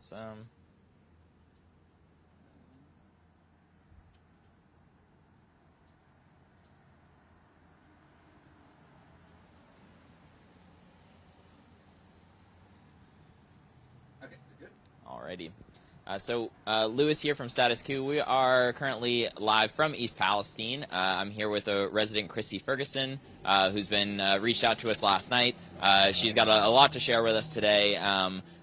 Awesome. Okay, good. Alrighty. So Lewis here from Status Coup. We are currently live from East Palestine. I'm here with a resident, Krissy Ferguson, who's been reached out to us last night. She's got a lot to share with us today.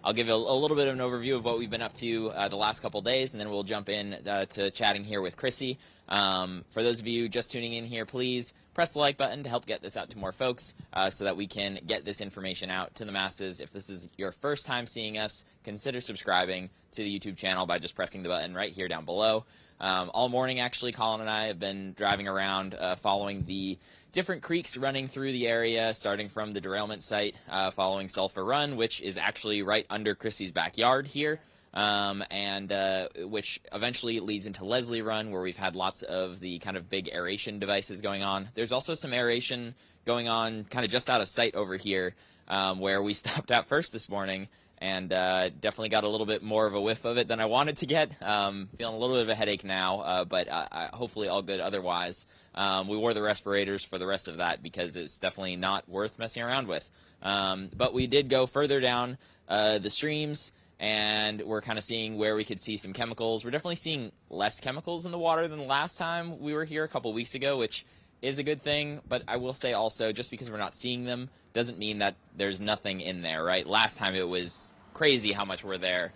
I'll give you a little bit of an overview of what we've been up to the last couple days, and then we'll jump in to chatting here with Krissy. For those of you just tuning in here, please press the like button to help get this out to more folks so that we can get this information out to the masses. If this is your first time seeing us, consider subscribing to the YouTube channel by just pressing the button right here down below. All morning, actually, Colin and I have been driving around following the different creeks running through the area, starting from the derailment site, following Sulphur Run, which is actually right under Krissy's backyard here. Which eventually leads into Leslie Run, where we've had lots of the kind of big aeration devices going on. There's also some aeration going on kind of just out of sight over here, where we stopped at first this morning, and definitely got a little bit more of a whiff of it than I wanted to get. Feeling a little bit of a headache now, but hopefully all good otherwise. We wore the respirators for the rest of that because it's definitely not worth messing around with. But we did go further down the streams, and we're kind of seeing where we could see some chemicals. We're definitely seeing less chemicals in the water than the last time we were here a couple weeks ago, which is a good thing. But I will say also, just because we're not seeing them doesn't mean that there's nothing in there, right? Last time it was crazy how much were there.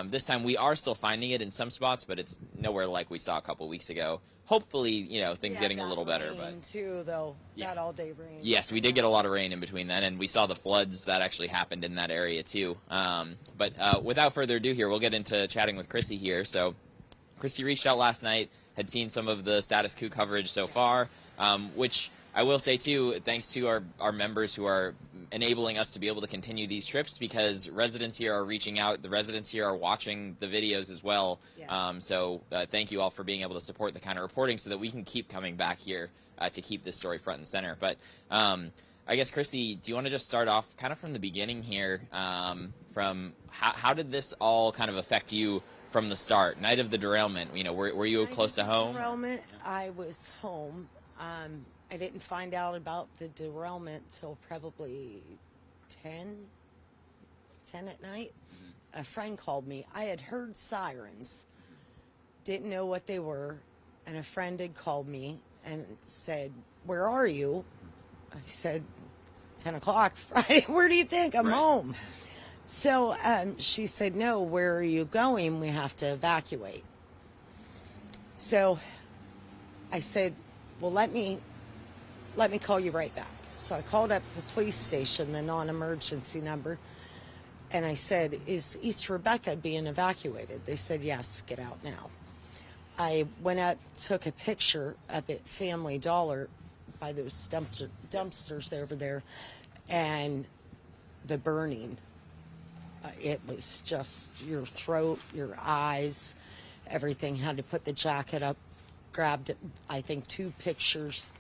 This time we are still finding it in some spots, but it's nowhere like we saw a couple weeks ago. Hopefully, you know, things getting a little better. But too, though, that all-day rain. Yes, we did get a lot of rain in between then, and we saw the floods that actually happened in that area too. But without further ado here, we'll get into chatting with Krissy here. So Krissy reached out last night, had seen some of the Status Coup coverage so far, which I will say too, thanks to our members who are enabling us to be able to continue these trips, because residents here are reaching out. The residents here are watching the videos as well. Yeah. So thank you all for being able to support the kind of reporting so that we can keep coming back here to keep this story front and center. But I guess, Krissy, do you want to just start off kind of from the beginning here, from how did this all kind of affect you from the start? Night of the derailment, you know, were you close to home? Derailment, I was home. I didn't find out about the derailment till probably 10 at night. A friend called me. I had heard sirens, didn't know what they were, and a friend had called me and said, "Where are you?" I said, "It's 10 o'clock Friday. Where do you think? I'm home." So she said, "No, where are you going? We have to evacuate." So I said, "Well, let me call you right back." So I called up the police station, the non-emergency number, and I said, "Is East Rebecca being evacuated?" They said, "Yes, get out now." I went up, took a picture up at Family Dollar by those dumpsters over there, and the burning, it was just your throat, your eyes, everything. Had to put the jacket up, grabbed, I think, 2 pictures.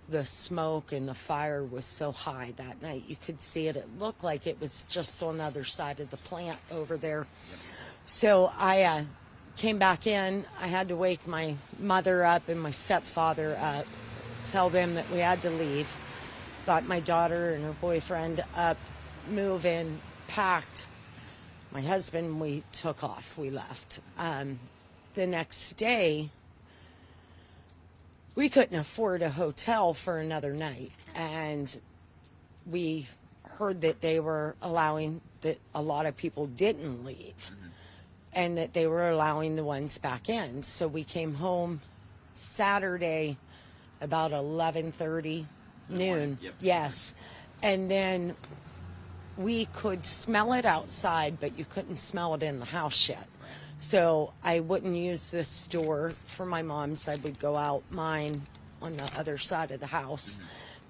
The smoke and the fire was so high that night. You could see it. It looked like it was just on the other side of the plant over there. Yep. So I came back in. I had to wake my mother up and my stepfather up, tell them that we had to leave. Got my daughter and her boyfriend up, move in, packed. My husband, we took off. We left. The next day, we couldn't afford a hotel for another night, and we heard that they were allowing, that a lot of people didn't leave, and that they were allowing the ones back in. So we came home Saturday about 11:30, noon. Yep. Yes. And then we could smell it outside, but you couldn't smell it in the house yet. So I wouldn't use this door for my mom's. I would go out mine on the other side of the house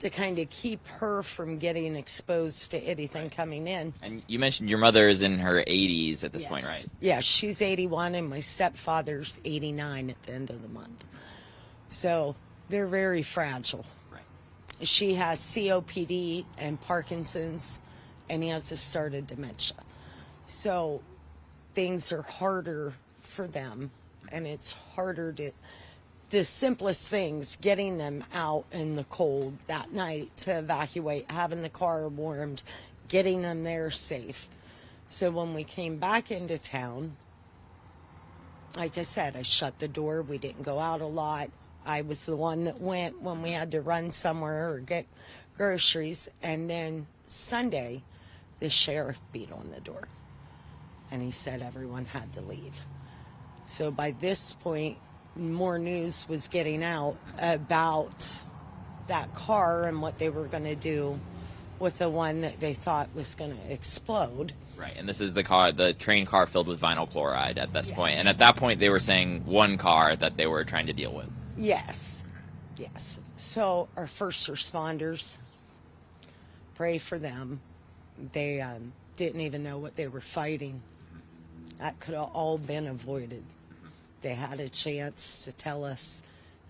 to kind of keep her from getting exposed to anything coming in. And you mentioned your mother is in her 80s at this point, right? Yeah, she's 81, and my stepfather's 89 at the end of the month. So they're very fragile. Right. She has COPD and Parkinson's, and he has a started dementia. So things are harder for them, and it's harder to, the simplest things, getting them out in the cold that night to evacuate, having the car warmed, getting them there safe. So when we came back into town, like I said, I shut the door. We didn't go out a lot. I was the one that went when we had to run somewhere or get groceries. And then Sunday, the sheriff beat on the door, and he said everyone had to leave. So by this point, more news was getting out about that car and what they were going to do with the one that they thought was going to explode. Right, and this is the train car filled with vinyl chloride at this Yes. point. And at that point, they were saying one car that they were trying to deal with. Yes. So our first responders, pray for them. They didn't even know what they were fighting. That could have all been avoided. They had a chance to tell us,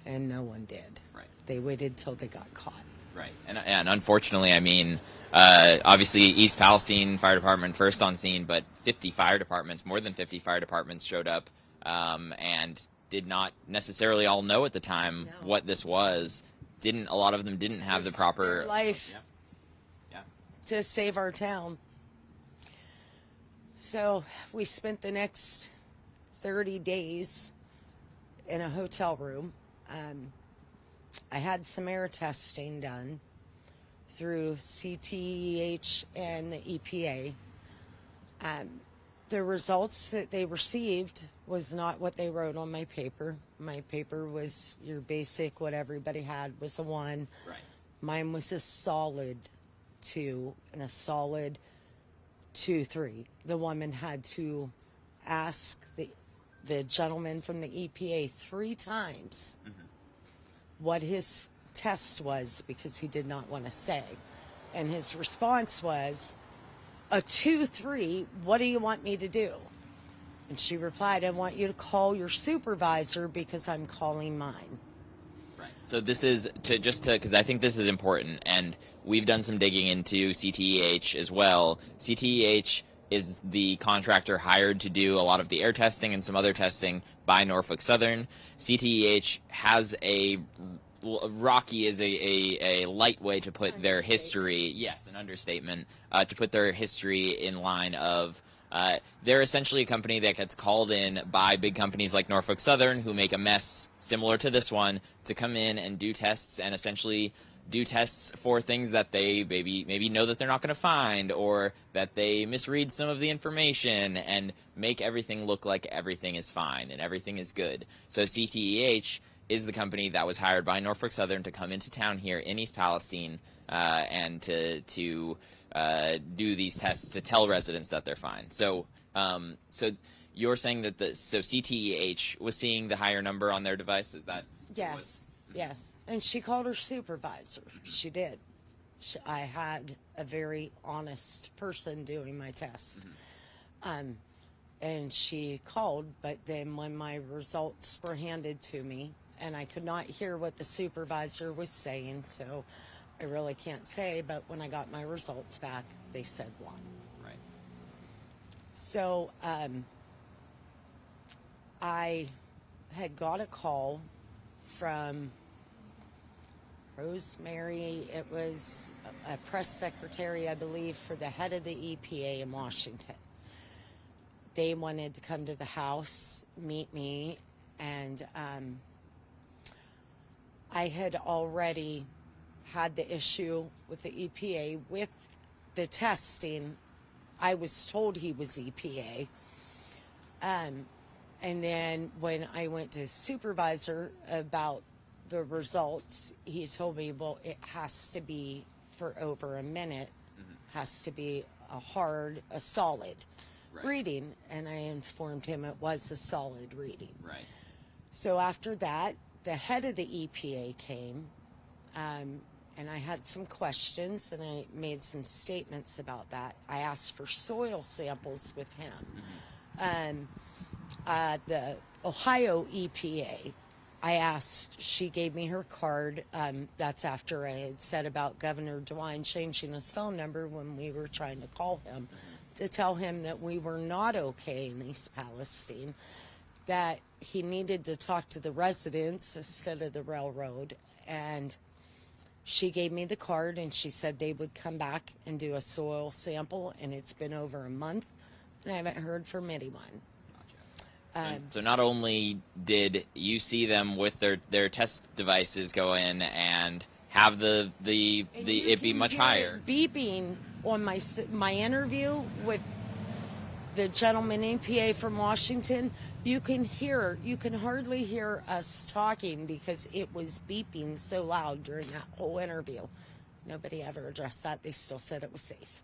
and no one did. Right. They waited till they got caught. Right, and unfortunately, I mean, obviously East Palestine Fire Department first on scene, but 50 fire departments, more than 50 fire departments showed up, and did not necessarily all know at the time what this was. A lot of them didn't have the proper Their life Yeah. to save our town. So we spent the next 30 days in a hotel room. I had some air testing done through CTEH and the EPA. The results that they received was not what they wrote on my paper. My paper was your basic, what everybody had was a 1. Right. Mine was a solid 2 and a solid 2-3. The woman had to ask the gentleman from the EPA 3 times what his test was, because he did not want to say. And his response was, a 2-3, what do you want me to do? And she replied, I want you to call your supervisor because I'm calling mine. Right. So this is because I think this is important, and we've done some digging into CTEH as well. CTEH is the contractor hired to do a lot of the air testing and some other testing by Norfolk Southern. CTEH has Rocky is a light way to put their history, yes, an understatement, to put their history in line of, they're essentially a company that gets called in by big companies like Norfolk Southern, who make a mess similar to this one, to come in and do tests, and essentially do tests for things that they maybe know that they're not going to find, or that they misread some of the information and make everything look like everything is fine and everything is good. So CTEH is the company that was hired by Norfolk Southern to come into town here in East Palestine and to do these tests to tell residents that they're fine. So so you're saying that CTEH was seeing the higher number on their device? Is that? Yes. Yes. And she called her supervisor. She did. I had a very honest person doing my tests. And she called, but then when my results were handed to me, and I could not hear what the supervisor was saying, so I really can't say, but when I got my results back, they said 1. Right. So I had got a call from Rosemary. It was a press secretary, I believe, for the head of the EPA in Washington. They wanted to come to the house, meet me, and I had already had the issue with the EPA with the testing. I was told he was EPA. And then when I went to supervisor about the results, he told me, well, it has to be for over a minute, has to be a solid reading. And I informed him it was a solid reading. Right. So after that, the head of the EPA came, and I had some questions, and I made some statements about that. I asked for soil samples with him. The Ohio EPA, she gave me her card. That's after I had said about Governor DeWine changing his phone number when we were trying to call him. to tell him that we were not okay in East Palestine, that he needed to talk to the residents instead of the railroad. And she gave me the card, and she said they would come back and do a soil sample, and it's been over a month, and I haven't heard from anyone. So not only did you see them with their test devices go in and have it be much higher. Beeping on my interview with the gentleman EPA from Washington, you can hardly hear us talking because it was beeping so loud during that whole interview. Nobody ever addressed that. They still said it was safe.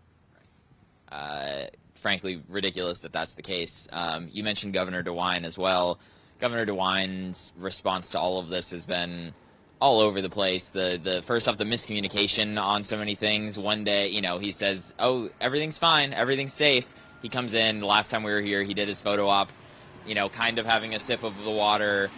Frankly, ridiculous that that's the case. You mentioned Governor DeWine as well. Governor DeWine's response to all of this has been all over the place. The first off, the miscommunication on so many things. One day, he says, "Oh, everything's fine, everything's safe." He comes in. The last time we were here, he did his photo op, kind of having a sip of the water,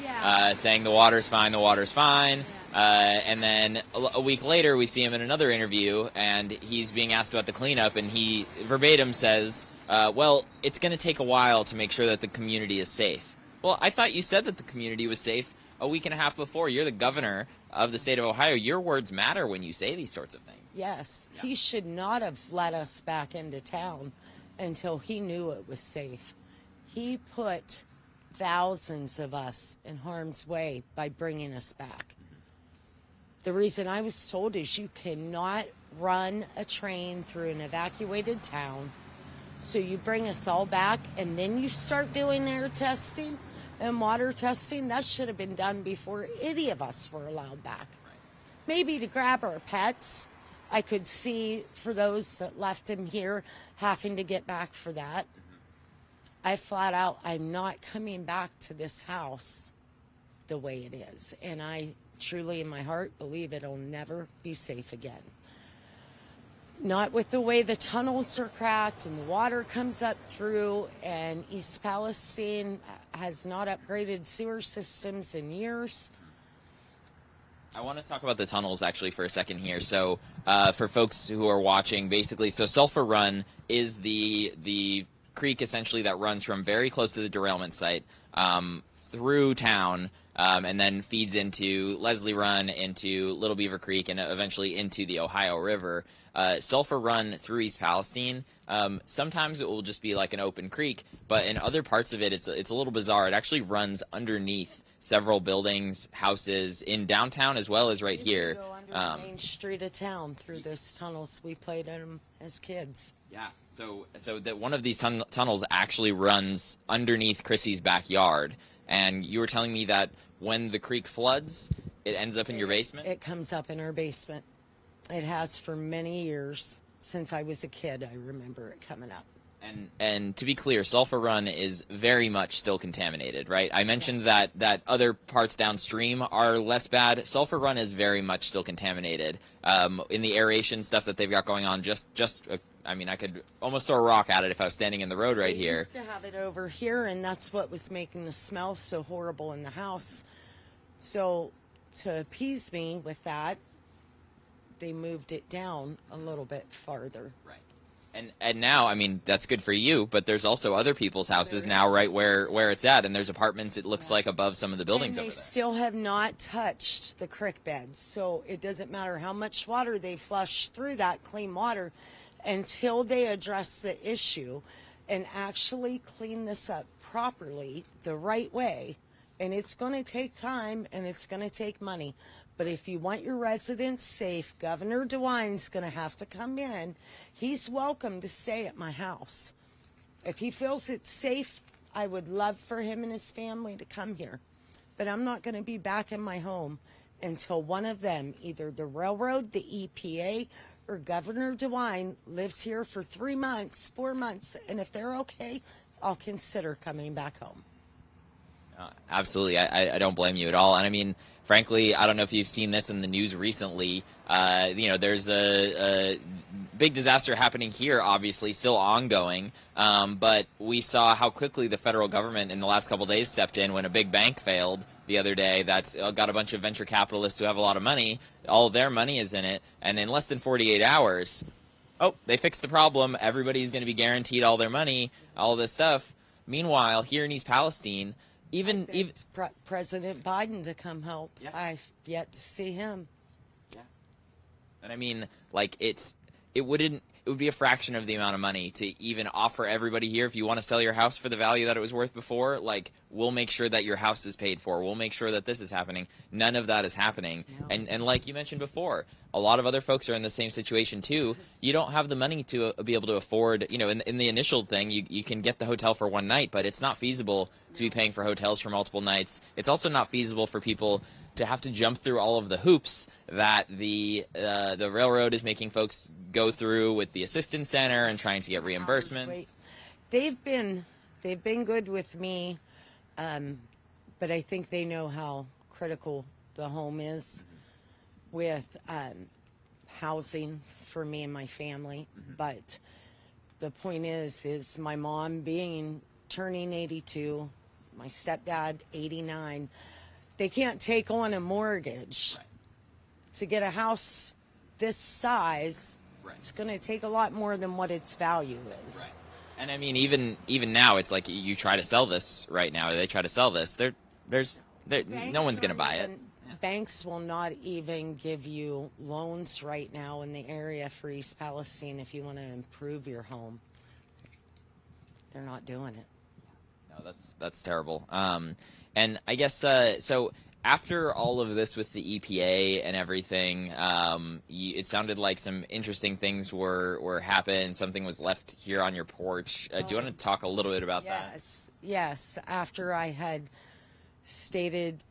saying the water's fine, the water's fine. And then a week later, we see him in another interview, and he's being asked about the cleanup, and he verbatim says, well, it's going to take a while to make sure that the community is safe. Well, I thought you said that the community was safe a week and a half before. You're the governor of the state of Ohio. Your words matter when you say these sorts of things. Yes. Yeah. He should not have let us back into town until he knew it was safe. He put thousands of us in harm's way by bringing us back. The reason I was told is you cannot run a train through an evacuated town. So you bring us all back, and then you start doing air testing and water testing. That should have been done before any of us were allowed back. Maybe to grab our pets. I could see for those that left him here having to get back for that. I flat out, I'm not coming back to this house the way it is. And I truly in my heart believe it'll never be safe again. Not with the way the tunnels are cracked and the water comes up through, and East Palestine has not upgraded sewer systems in years. I want to talk about the tunnels actually for a second here. So for folks who are watching, basically, so Sulphur Run is the creek essentially that runs from very close to the derailment site through town, and then feeds into Leslie Run, into Little Beaver Creek, and eventually into the Ohio River. Sulphur Run through East Palestine, sometimes it will just be like an open creek, but in other parts of it, it's a little bizarre. It actually runs underneath several buildings, houses in downtown as well as right here. Go under the main street of town through those tunnels. We played in them as kids. Yeah, so that one of these tunnels actually runs underneath Krissy's backyard. And you were telling me that when the creek floods, it ends up in your basement? It comes up in our basement. It has for many years. Since I was a kid, I remember it coming up. And to be clear, Sulphur Run is very much still contaminated, right? I mentioned that other parts downstream are less bad. Sulphur Run is very much still contaminated. In the aeration stuff that they've got going on, I mean, I could almost throw a rock at it if I was standing in the road right here. They used to have it over here, and that's what was making the smell so horrible in the house. So to appease me with that, they moved it down a little bit farther. Right. And now, I mean, that's good for you, but there's also other people's houses now right where it's at, and there's apartments, it looks like, above some of the buildings over there. They still have not touched the creek beds, so it doesn't matter how much water they flush through that clean water until they address the issue and actually clean this up properly the right way. And it's going to take time, and it's going to take money. But if you want your residents safe, Governor DeWine's going to have to come in. He's welcome to stay at my house. If he feels it's safe, I would love for him and his family to come here. But I'm not going to be back in my home until one of them, either the railroad, the EPA, or Governor DeWine, lives here for 3 months, 4 months. And if they're okay, I'll consider coming back home. Absolutely. I don't blame you at all. And I mean, frankly, I don't know if you've seen this in the news recently. There's a big disaster happening here, obviously, still ongoing. But we saw how quickly the federal government in the last couple of days stepped in when a big bank failed the other day. That's got a bunch of venture capitalists who have a lot of money. All of their money is in it. And in less than 48 hours, oh, they fixed the problem. Everybody's going to be guaranteed all their money, all this stuff. Meanwhile, here in East Palestine, even President Biden to come help. Yeah. I've yet to see him. Yeah. And I mean, like, it would be a fraction of the amount of money to even offer everybody here. If you want to sell your house for the value that it was worth before, like, we'll make sure that your house is paid for. We'll make sure that this is happening. None of that is happening. No. And like you mentioned before, a lot of other folks are in the same situation too. You don't have the money to be able to afford, you know, in the initial thing, you can get the hotel for one night, but it's not feasible to be paying for hotels for multiple nights. It's also not feasible for people to have to jump through all of the hoops that the railroad is making folks go through with the assistance center and trying to get reimbursements. They've been good with me, but I think they know how critical the home is with housing for me and my family. But the point is my mom turning 82, my stepdad 89. They can't take on a mortgage. Right. To get a house this size. Right. It's going to take a lot more than what its value is. Right. And I mean, even now, it's like you try to sell this right now, or they try to sell this. No one's going to buy it. Banks will not even give you loans right now in the area for East Palestine if you want to improve your home. They're not doing it. No, that's terrible. And I guess so. After all of this with the EPA and everything, it sounded like some interesting things were happening. Something was left here on your porch. Do you want to talk a little bit about that? Yes. After I had stated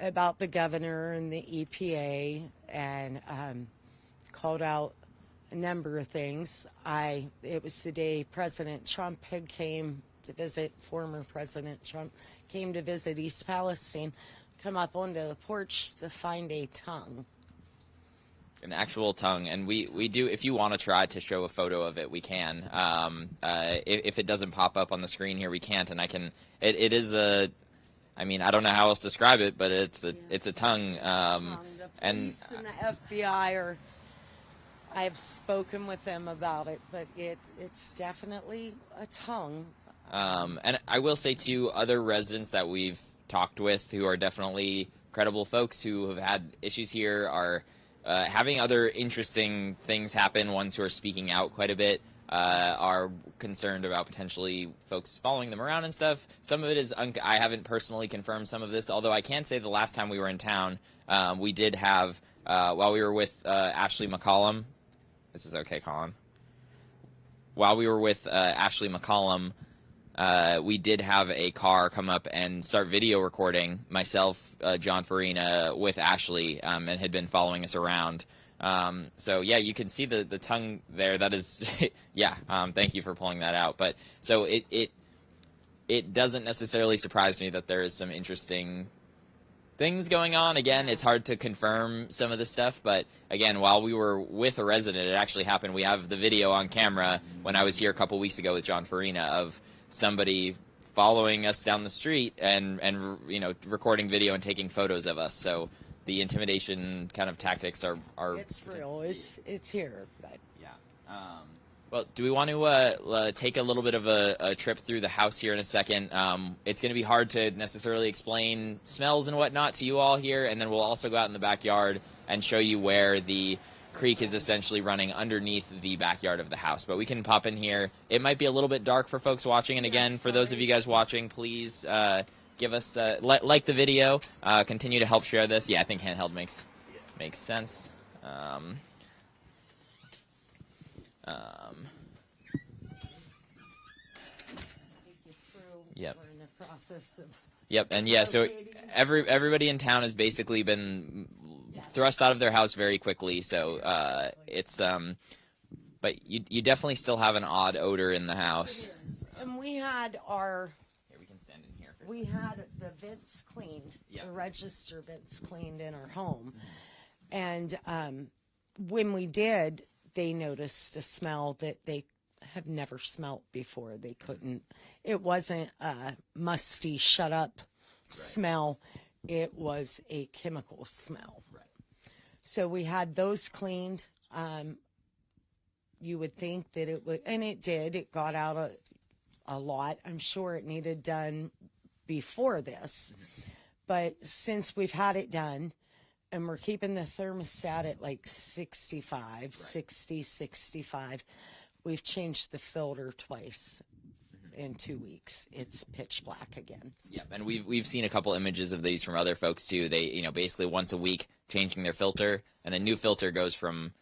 about the governor and the EPA and called out a number of things, it was the day President Trump had came to visit, former President Trump came to visit East Palestine, come up onto the porch to find a tongue. An actual tongue. And we do, if you want to try to show a photo of it, we can. If it doesn't pop up on the screen here, we can't. And it is a, I mean, I don't know how else to describe it, but it's a tongue. The police and the FBI I have spoken with them about it, but it's definitely a tongue. And I will say, too, other residents that we've talked with who are definitely credible folks who have had issues here are having other interesting things happen. Ones who are speaking out quite a bit are concerned about potentially folks following them around and stuff. Some of it is, I haven't personally confirmed some of this, although I can say the last time we were in town, we did have, while we were with Ashley McCollum, this is okay, Colin. While we were with Ashley McCollum, we did have a car come up and start video recording myself, John Farina, with Ashley, and had been following us around. So yeah, you can see the tongue there. That is, yeah. Thank you for pulling that out. But so it doesn't necessarily surprise me that there is some interesting things going on. Again, it's hard to confirm some of this stuff, but again, while we were with a resident, it actually happened. We have the video on camera when I was here a couple weeks ago with John Farina of somebody following us down the street and you know, recording video and taking photos of us. So the intimidation kind of tactics are It's real. It's here. But yeah. Well, do we want to take a little bit of a trip through the house here in a second? It's going to be hard to necessarily explain smells and whatnot to you all here, and then we'll also go out in the backyard and show you where the creek is essentially running underneath the backyard of the house. But we can pop in here. It might be a little bit dark for folks watching, and again, for those of you guys watching, please give us like the video, continue to help share this. Yeah, I think handheld makes sense. Yep. We're in the process of Yep, and yeah, so everybody in town has basically been thrust out of their house very quickly. So it's but you definitely still have an odd odor in the house. It is. And we had our Here, we can stand in here. we had the vents cleaned, Yeah. the register vents cleaned in our home, and when we did, they noticed a smell that they have never smelt before. They couldn't. It wasn't a musty shut up smell. It was a chemical smell. Right. So we had those cleaned. you would think that it would, and it did. It got out a lot. I'm sure it needed done before this. But since we've had it done, and we're keeping the thermostat at like 65, 60, 65, we've changed the filter twice in 2 weeks. It's pitch black again. Yeah, and we've seen a couple images of these from other folks too. They, basically once a week changing their filter, and a new filter goes from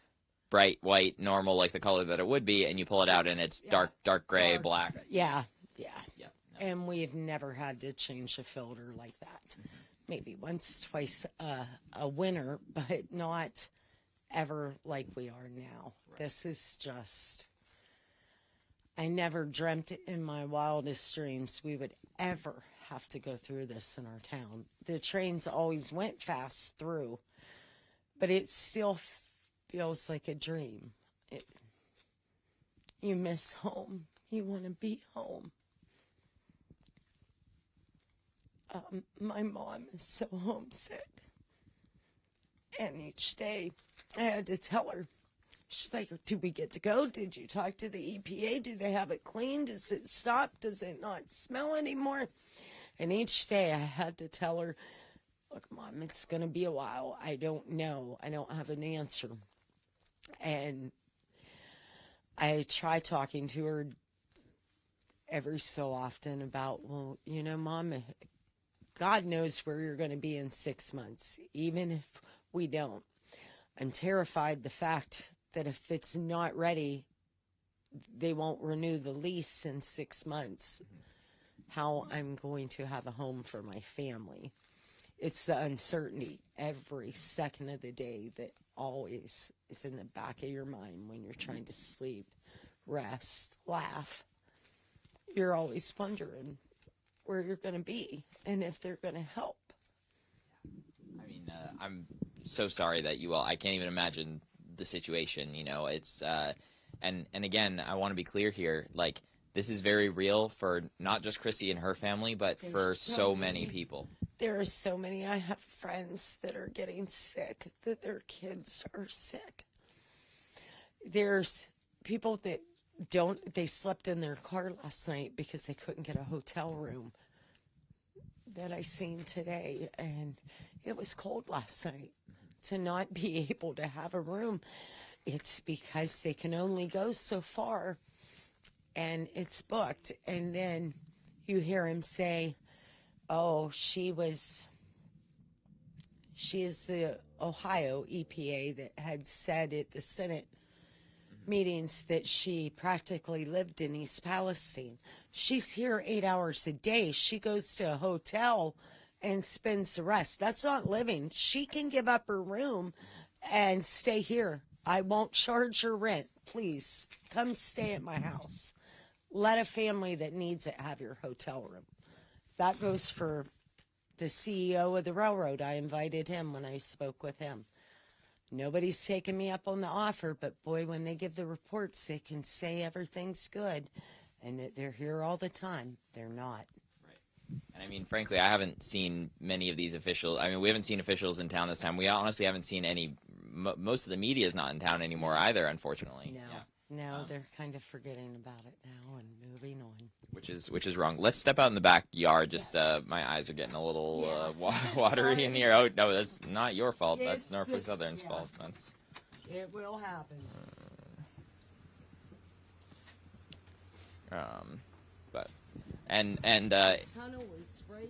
bright white, normal, like the color that it would be, and you pull it out and it's dark gray, black. Yeah. No. And we've never had to change a filter like that. Maybe once, twice a winter, but not ever like we are now. Right. This is just, I never dreamt in my wildest dreams we would ever have to go through this in our town. The trains always went fast through, but it still feels like a dream. You miss home. You want to be home. My mom is so homesick. And each day I had to tell her, she's like, do we get to go? Did you talk to the EPA? Do they have it clean? Does it stop? Does it not smell anymore? And each day I had to tell her, look, Mom, it's going to be a while. I don't know. I don't have an answer. And I try talking to her every so often about, well, Mom, God knows where you're going to be in 6 months, even if we don't. I'm terrified the fact that if it's not ready, they won't renew the lease in 6 months. How I'm going to have a home for my family. It's the uncertainty every second of the day that always is in the back of your mind when you're trying to sleep, rest, laugh. You're always wondering where you're going to be and if they're going to help. I mean, I'm so sorry that I can't even imagine the situation, it's, and again, I want to be clear here, like, this is very real for not just Krissy and her family, but for so many people. There are so many. I have friends that are getting sick, that their kids are sick. There's people that they slept in their car last night because they couldn't get a hotel room that I seen today. And it was cold last night. To not be able to have a room, it's because they can only go so far and it's booked. And then you hear him say, oh, she is the Ohio EPA that had said at the Senate meetings that she practically lived in East Palestine. She's here 8 hours a day. She goes to a hotel and spends the rest. That's not living. She can give up her room and stay here. I won't charge her rent. Please come stay at my house. Let a family that needs it have your hotel room. That goes for the CEO of the railroad. I invited him when I spoke with him. Nobody's taken me up on the offer, but boy, when they give the reports, they can say everything's good and that they're here all the time. They're not. Right. And I mean, frankly, I haven't seen many of these officials. I mean, we haven't seen officials in town this time. We honestly haven't seen any. Most of the media is not in town anymore either, unfortunately. No. Yeah. No, they're kind of forgetting about it now and moving on. Which is wrong. Let's step out in the backyard. Just my eyes are getting a little watery in here. Oh no, that's not your fault. That's Norfolk Southern's fault. It will happen. But and Tunnel is right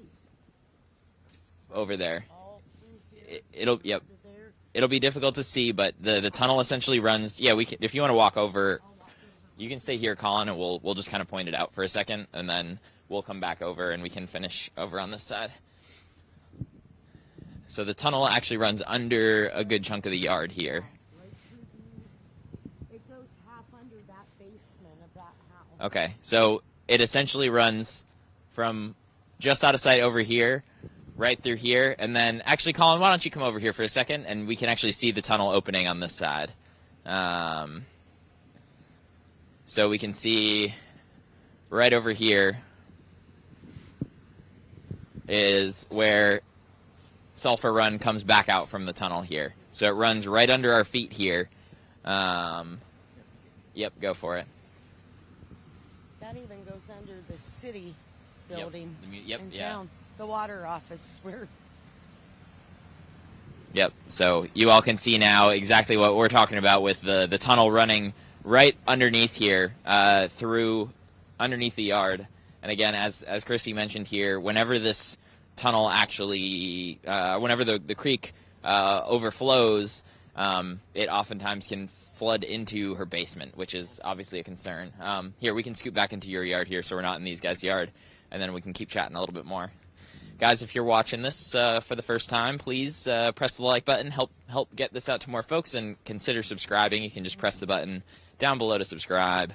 over there. all through here. It'll There. It'll be difficult to see, but the tunnel essentially runs. Yeah, we can, if you want to walk over, you can stay here, Colin, and we'll just kind of point it out for a second, and then we'll come back over and we can finish over on this side. So the tunnel actually runs under a good chunk of the yard here. Right through these. It goes half under that basement of that house. Okay, so it essentially runs from just out of sight over here, right through here, and then actually, Colin, why don't you come over here for a second, and we can actually see the tunnel opening on this side. So we can see right over here is where Sulphur Run comes back out from the tunnel here. So it runs right under our feet here. Yep, go for it. That even goes under the city building Yep, in yeah. town. The water office. Yep. So you all can see now exactly what we're talking about with the tunnel running right underneath here, through underneath the yard. And again, as Krissy mentioned here, whenever this tunnel actually, whenever the creek overflows, it oftentimes can flood into her basement, which is obviously a concern. Here, we can scoot back into your yard here so we're not in these guys' yard, and then we can keep chatting a little bit more. Guys, if you're watching this for the first time, please press the like button, help get this out to more folks, and consider subscribing. You can just press the button down below to subscribe.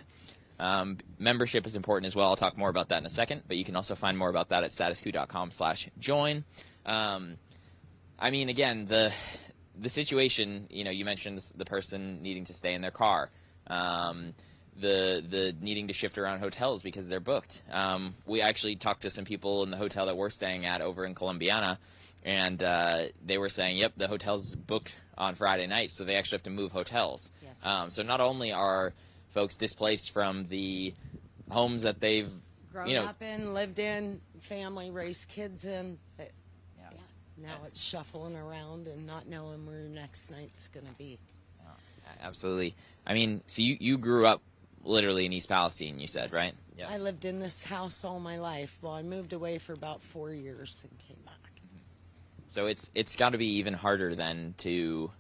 Membership is important as well. I'll talk more about that in a second, but you can also find more about that at statuscoup.com/join. I mean, again, the situation, you mentioned the person needing to stay in their car, the needing to shift around hotels because they're booked. We actually talked to some people in the hotel that we're staying at over in Columbiana, and they were saying, yep, the hotel's booked on Friday night, so they actually have to move hotels. Yes. So not only are folks displaced from the homes that they've Grown up in, lived in, family, raised kids in. Now it's shuffling around and not knowing where your next night's going to be. Absolutely. I mean, so you grew up literally in East Palestine, you said, right? Yeah. I lived in this house all my life. Well, I moved away for about 4 years and came back. So it's got to be even harder then to,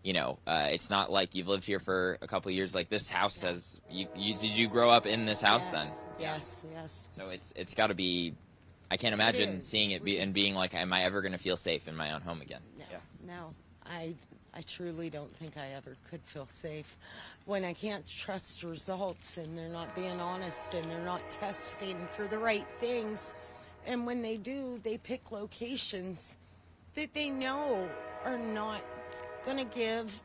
it's not like you've lived here for a couple of years. Like this house has, did you grow up in this house then? Yes. So it's got to be, I can't imagine seeing it and being like, am I ever going to feel safe in my own home again? No. I truly don't think I ever could feel safe when I can't trust results and they're not being honest and they're not testing for the right things. And when they do, they pick locations that they know are not going to give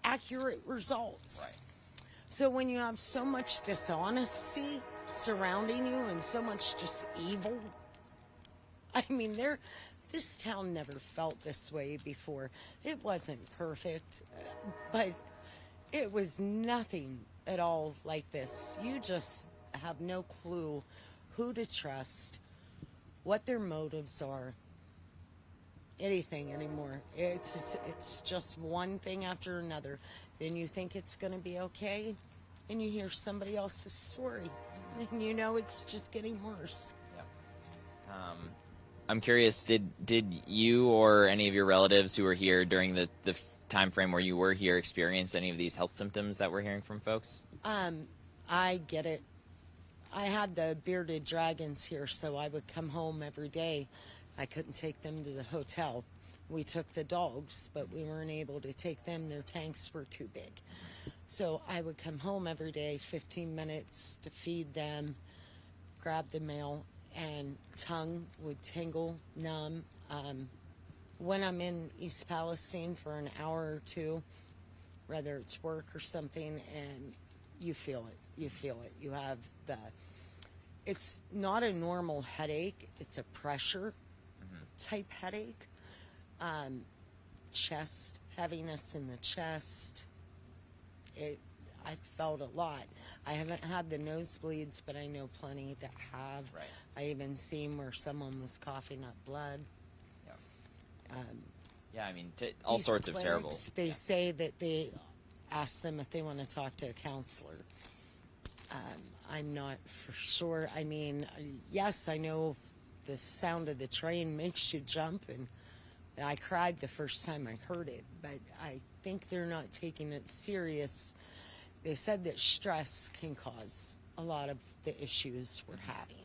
accurate results. Right. So when you have so much dishonesty surrounding you and so much just evil, I mean, this town never felt this way before. It wasn't perfect, but it was nothing at all like this. You just have no clue who to trust, what their motives are, anything anymore. It's just one thing after another. Then you think it's going to be okay, and you hear somebody else's story, and you know it's just getting worse. I'm curious, did you or any of your relatives who were here during the time frame where you were here experience any of these health symptoms that we're hearing from folks? I get it. I had the bearded dragons here, so I would come home every day. I couldn't take them to the hotel. We took the dogs, but we weren't able to take them. Their tanks were too big. So I would come home every day, 15 minutes to feed them, grab the mail, and tongue would tingle, numb. When I'm in East Palestine for an hour or two, whether it's work or something, and you feel it. You have it's not a normal headache. It's a pressure type headache. Chest, heaviness in the chest. I felt a lot. I haven't had the nosebleeds, but I know plenty that have. Right. I even seen where someone was coughing up blood. Yeah, I mean, all sorts of terrible. They say that they ask them if they want to talk to a counselor. I'm not for sure. I mean, yes, I know the sound of the train makes you jump, and I cried the first time I heard it, but I think they're not taking it serious. They said that stress can cause a lot of the issues we're having.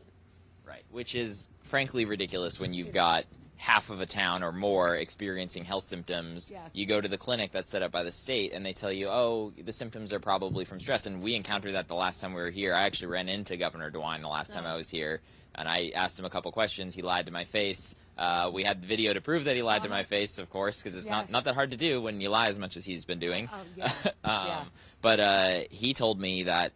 Right, which is frankly ridiculous when you've got half of a town or more experiencing health symptoms. Yes. You go to the clinic that's set up by the state and they tell you, oh, the symptoms are probably from stress. And we encountered that the last time we were here. I actually ran into Governor DeWine the last time I was here, and I asked him a couple questions. He lied to my face. We had the video to prove that he lied to my face, of course, because it's not that hard to do when you lie as much as he's been doing. But he told me that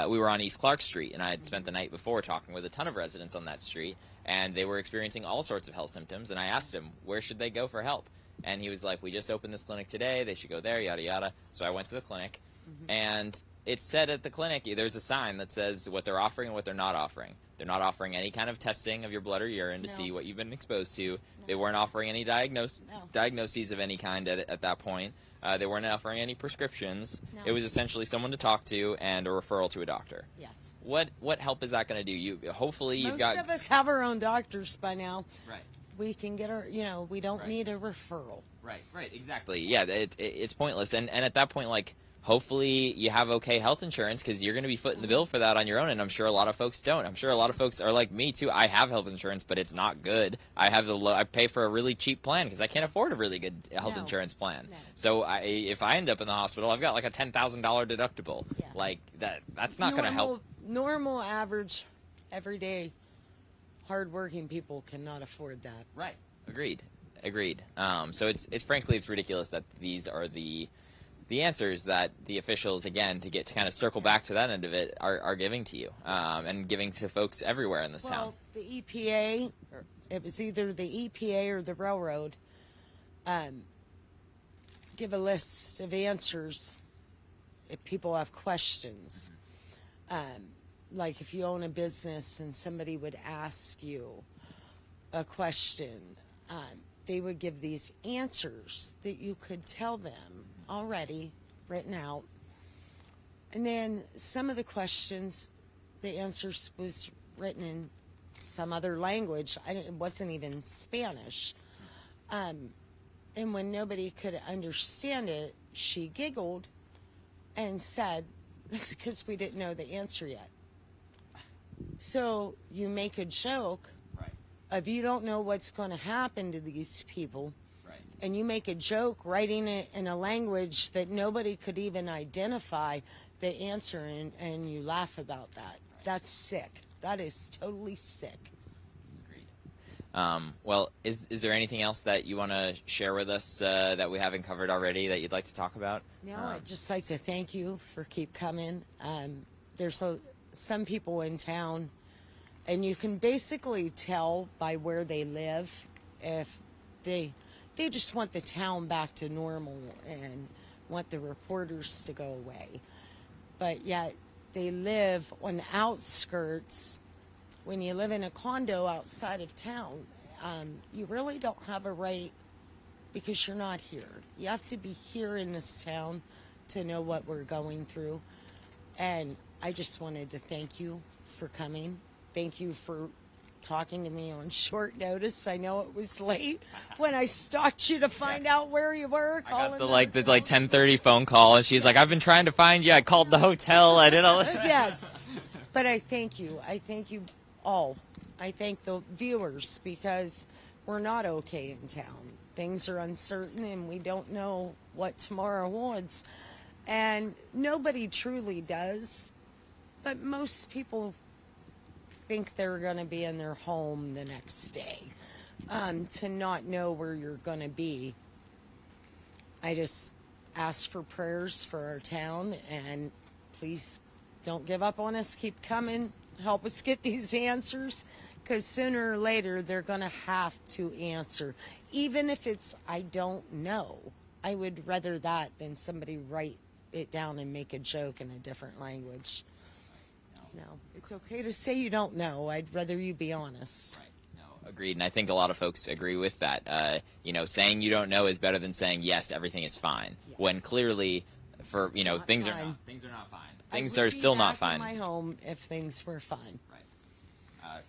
we were on East Clark Street, and I had spent the night before talking with a ton of residents on that street, and they were experiencing all sorts of health symptoms. And I asked him, where should they go for help? And he was like, we just opened this clinic today. They should go there, yada, yada. So I went to the clinic, and it's said at the clinic, there's a sign that says what they're offering and what they're not offering. They're not offering any kind of testing of your blood or urine to see what you've been exposed to. They weren't offering any diagnoses of any kind at that point. They weren't offering any prescriptions. It was essentially someone to talk to and a referral to a doctor. Yes. What help is that going to do? You've got. Most of us have our own doctors by now. Right. We can get our, we don't need a referral. Right, exactly. Yeah, it's pointless. And at that point, like, hopefully you have okay health insurance, because you're going to be footing the bill for that on your own, and I'm sure a lot of folks don't. I'm sure a lot of folks are like me, too. I have health insurance, but it's not good. I pay for a really cheap plan because I can't afford a really good health insurance plan. No. So if I end up in the hospital, I've got like a $10,000 deductible. Yeah. Like, that's not going to help. Normal, average, everyday, hardworking people cannot afford that. Right. Agreed. So it's frankly, it's ridiculous that these are the answers that the officials, again, to kind of circle back to that end of it, are giving to you, and giving to folks everywhere in this town. Well, the EPA, it was either the EPA or the railroad, give a list of answers if people have questions. Like if you own a business and somebody would ask you a question, they would give these answers that you could tell them already written out. And then some of the questions, the answers was written in some other language. It wasn't even Spanish. And when nobody could understand it, she giggled and said, "This is because we didn't know the answer yet." So you make a joke of you don't know what's going to happen to these people, and you make a joke writing it in a language that nobody could even identify the answer, and you laugh about that. That's sick. That is totally sick. Agreed. Well, is there anything else that you want to share with us that we haven't covered already that you'd like to talk about? No, I'd just like to thank you for keep coming. There's some people in town, and you can basically tell by where they live if they just want the town back to normal and want the reporters to go away. But yet they live on the outskirts. When you live in a condo outside of town, you really don't have a right, because you're not here. You have to be here in this town to know what we're going through. And I just wanted to thank you for coming. Thank you for talking to me on short notice. I know it was late when I stalked you to find out where you were. I got the 10:30 phone call, and she's like, "I've been trying to find you. I called the hotel. I did all." Yes, but I thank you. I thank you all. I thank the viewers, because we're not okay in town. Things are uncertain, and we don't know what tomorrow holds. And nobody truly does, but most people think they're going to be in their home the next day. To not know where you're going to be, I just ask for prayers for our town, and please don't give up on us. Keep coming. Help us get these answers, because sooner or later they're going to have to answer. Even if it's, I don't know. I would rather that than somebody write it down and make a joke in a different language. It's okay to say you don't know. I'd rather you be honest. Right. No, agreed. And I think a lot of folks agree with that. Saying you don't know is better than saying, yes, everything is fine. Yes. When clearly, things are not fine. Things are still not fine. I would be back in my home if things were fine. Right.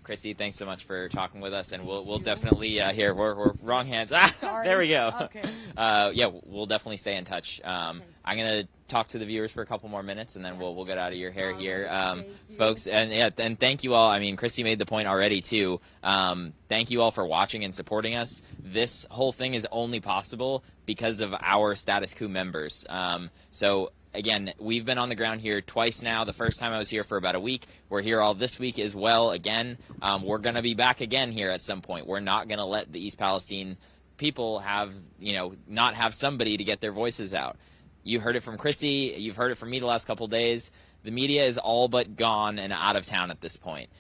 Krissy, thanks so much for talking with us, and we'll definitely here we're wrong hands. Sorry. There we go. Okay. We'll definitely stay in touch. I'm gonna talk to the viewers for a couple more minutes, and then we'll get out of your hair here, folks. And thank you all. I mean, Krissy made the point already too. Thank you all for watching and supporting us. This whole thing is only possible because of our Status Coup members. So again, we've been on the ground here twice now. The first time I was here for about a week. We're here all this week as well again. We're going to be back again here at some point. We're not going to let the East Palestine people not have somebody to get their voices out. You heard it from Krissy. You've heard it from me the last couple of days. The media is all but gone and out of town at this point.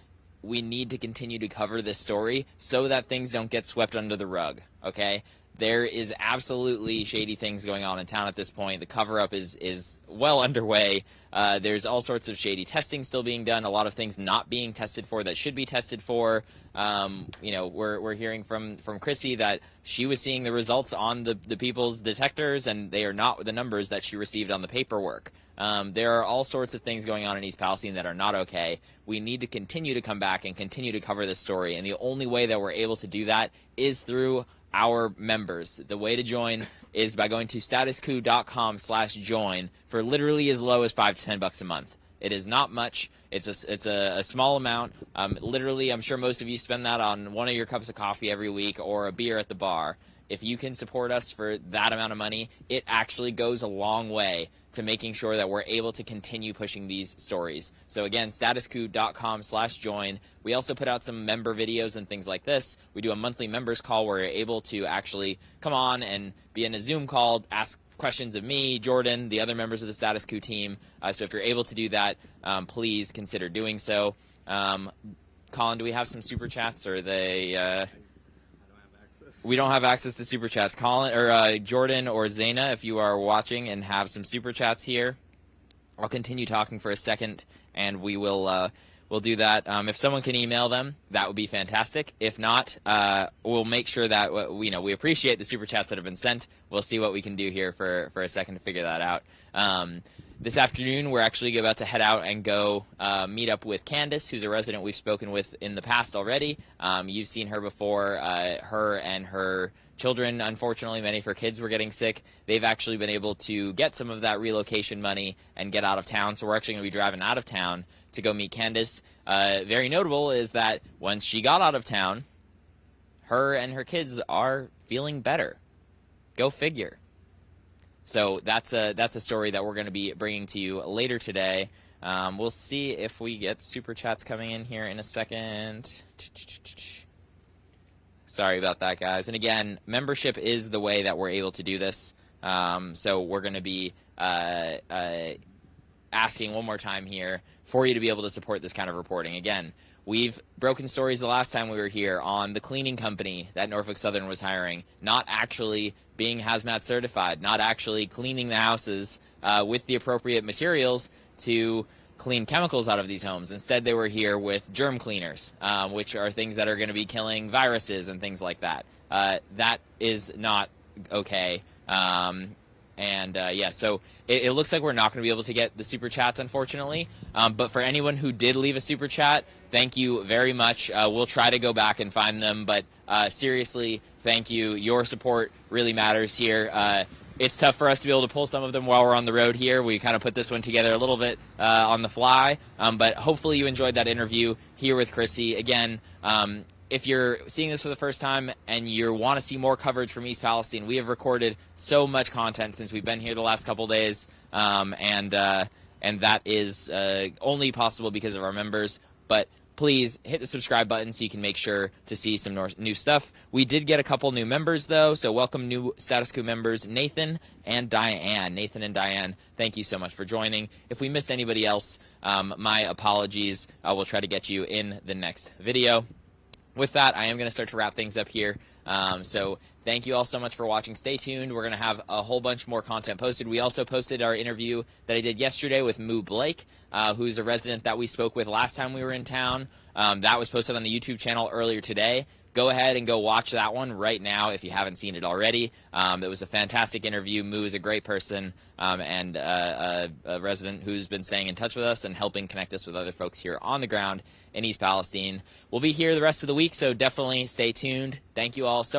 We need to continue to cover this story so that things don't get swept under the rug, okay? There is absolutely shady things going on in town at this point. The cover-up is well underway. There's all sorts of shady testing still being done, a lot of things not being tested for that should be tested for. We're hearing from Krissy that she was seeing the results on the people's detectors, and they are not the numbers that she received on the paperwork. There are all sorts of things going on in East Palestine that are not okay. We need to continue to come back and continue to cover this story, and the only way that we're able to do that is through our members. The way to join is by going to statuscoup.com/join for literally as low as $5 to $10 a month. It is not much. It's a small amount. Literally, I'm sure most of you spend that on one of your cups of coffee every week or a beer at the bar. If you can support us for that amount of money, it actually goes a long way to making sure that we're able to continue pushing these stories. So again, statuscoup.com/join. We also put out some member videos and things like this. We do a monthly members call where you're able to actually come on and be in a Zoom call, ask questions of me, Jordan, the other members of the Status Coup team. So if you're able to do that, please consider doing so. Colin, do we have some super chats, or are they... We don't have access to super chats. Colin or Jordan or Zaina, if you are watching and have some super chats here, I'll continue talking for a second, and we'll do that. If someone can email them, that would be fantastic. If not, we'll make sure that we appreciate the super chats that have been sent. We'll see what we can do here for a second to figure that out. This afternoon, we're actually about to head out and go meet up with Candace, who's a resident we've spoken with in the past already. You've seen her before. Her and her children, unfortunately, many of her kids were getting sick. They've actually been able to get some of that relocation money and get out of town. So we're actually going to be driving out of town to go meet Candace. Very notable is that once she got out of town, her and her kids are feeling better. Go figure. So that's a story that we're going to be bringing to you later today. We'll see if we get super chats coming in here in a second. Sorry about that, guys. And again, membership is the way that we're able to do this. So we're going to be asking one more time here for you to be able to support this kind of reporting. Again, we've broken stories the last time we were here on the cleaning company that Norfolk Southern was hiring, not actually being hazmat certified, not actually cleaning the houses with the appropriate materials to clean chemicals out of these homes. Instead, they were here with germ cleaners, which are things that are going to be killing viruses and things like that. That is not okay. So it looks like we're not going to be able to get the super chats, unfortunately. But for anyone who did leave a super chat, thank you very much. We'll try to go back and find them, but seriously, thank you. Your support really matters here. It's tough for us to be able to pull some of them while we're on the road here. We kind of put this one together a little bit on the fly, but hopefully you enjoyed that interview here with Krissy. Again, if you're seeing this for the first time and you want to see more coverage from East Palestine, we have recorded so much content since we've been here the last couple days, and that is only possible because of our members. But please hit the subscribe button so you can make sure to see some new stuff. We did get a couple new members, though, so welcome new Status Coup members, Nathan and Diane. Nathan and Diane, thank you so much for joining. If we missed anybody else, my apologies. We'll try to get you in the next video. With that, I am going to start to wrap things up here. So thank you all so much for watching. Stay tuned. We're going to have a whole bunch more content posted. We also posted our interview that I did yesterday with Moo Blake, who's a resident that we spoke with last time we were in town. That was posted on the YouTube channel earlier today. Go ahead and go watch that one right now if you haven't seen it already. It was a fantastic interview. Moo is a great person and a resident who's been staying in touch with us and helping connect us with other folks here on the ground in East Palestine. We'll be here the rest of the week, so definitely stay tuned. Thank you all so much.